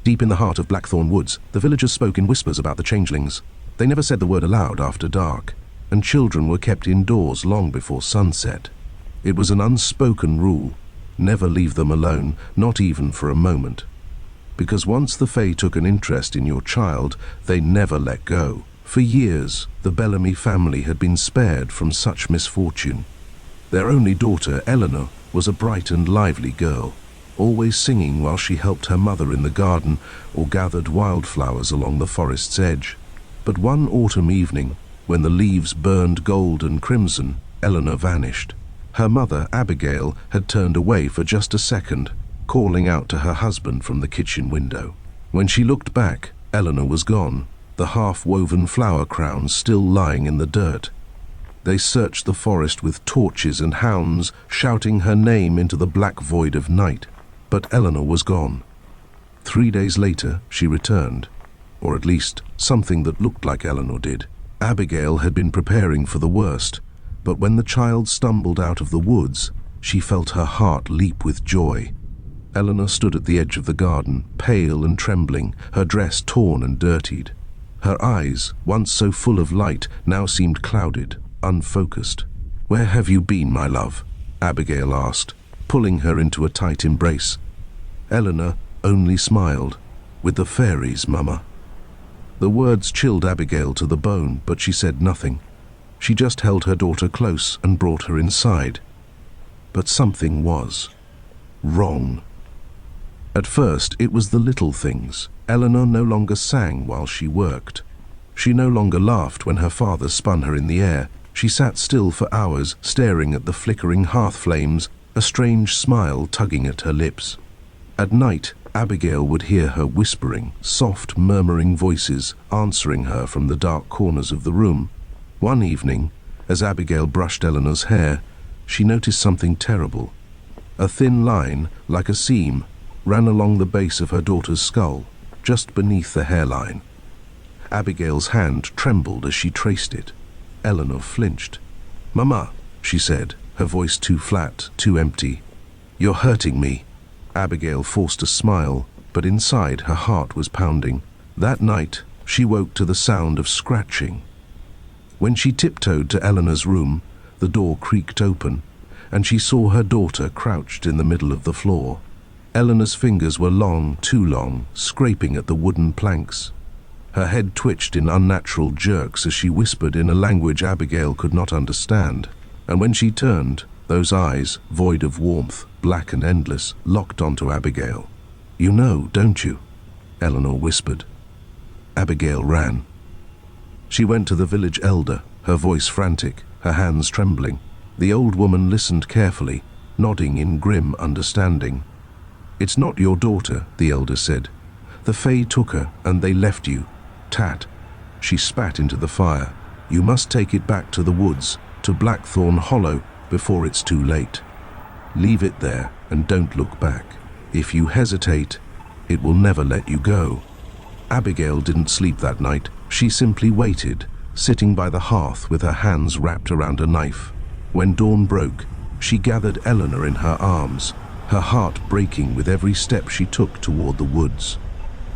Deep in the heart of Blackthorn Woods, the villagers spoke in whispers about the changelings. They never said the word aloud after dark, and children were kept indoors long before sunset. It was an unspoken rule: never leave them alone, not even for a moment. Because once the Fae took an interest in your child, they never let go. For years, the Bellamy family had been spared from such misfortune. Their only daughter, Eleanor, was a bright and lively girl, always singing while she helped her mother in the garden or gathered wildflowers along the forest's edge. But one autumn evening, when the leaves burned gold and crimson, Eleanor vanished. Her mother, Abigail, had turned away for just a second, calling out to her husband from the kitchen window. When she looked back, Eleanor was gone, the half-woven flower crowns still lying in the dirt. They searched the forest with torches and hounds, shouting her name into the black void of night. But Eleanor was gone. 3 days later, she returned, or at least something that looked like Eleanor did. Abigail had been preparing for the worst, but when the child stumbled out of the woods, she felt her heart leap with joy. Eleanor stood at the edge of the garden, pale and trembling, her dress torn and dirtied. Her eyes, once so full of light, now seemed clouded, unfocused. "Where have you been, my love?" Abigail asked, pulling her into a tight embrace. Eleanor only smiled. "With the fairies, Mama." The words chilled Abigail to the bone, but she said nothing. She just held her daughter close and brought her inside. But something was wrong. At first, it was the little things. Eleanor no longer sang while she worked. She no longer laughed when her father spun her in the air. She sat still for hours, staring at the flickering hearth flames, a strange smile tugging at her lips. At night, Abigail would hear her whispering, soft, murmuring voices answering her from the dark corners of the room. One evening, as Abigail brushed Eleanor's hair, she noticed something terrible. A thin line, like a seam, ran along the base of her daughter's skull, just beneath the hairline. Abigail's hand trembled as she traced it. Eleanor flinched. "Mama," she said, her voice too flat, too empty. "You're hurting me." Abigail forced a smile, but inside her heart was pounding. That night, she woke to the sound of scratching. When she tiptoed to Eleanor's room, the door creaked open, and she saw her daughter crouched in the middle of the floor. Eleanor's fingers were long, too long, scraping at the wooden planks. Her head twitched in unnatural jerks as she whispered in a language Abigail could not understand. And when she turned, those eyes, void of warmth, black and endless, locked onto Abigail. "You know, don't you?" Eleanor whispered. Abigail ran. She went to the village elder, her voice frantic, her hands trembling. The old woman listened carefully, nodding in grim understanding. "It's not your daughter," the elder said. "The Fae took her, and they left you. Tat." She spat into the fire. "You must take it back to the woods, to Blackthorn Hollow, before it's too late. Leave it there, and don't look back. If you hesitate, it will never let you go." Abigail didn't sleep that night. She simply waited, sitting by the hearth with her hands wrapped around a knife. When dawn broke, she gathered Eleanor in her arms, her heart breaking with every step she took toward the woods.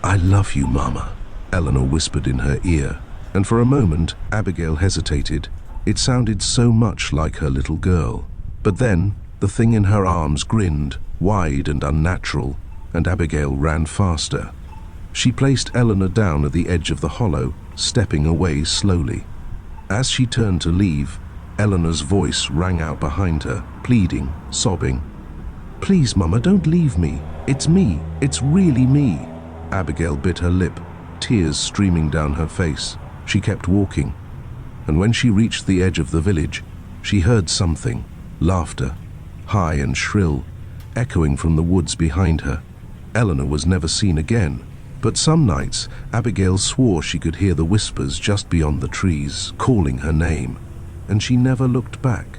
"I love you, Mama," Eleanor whispered in her ear, and for a moment Abigail hesitated. It sounded so much like her little girl. But then, the thing in her arms grinned, wide and unnatural, and Abigail ran faster. She placed Eleanor down at the edge of the hollow, stepping away slowly. As she turned to leave, Eleanor's voice rang out behind her, pleading, sobbing. "Please, Mama, don't leave me. It's me. It's really me." Abigail bit her lip, tears streaming down her face. She kept walking, and when she reached the edge of the village, she heard something, laughter, high and shrill, echoing from the woods behind her. Eleanor was never seen again, but some nights Abigail swore she could hear the whispers just beyond the trees, calling her name, and she never looked back.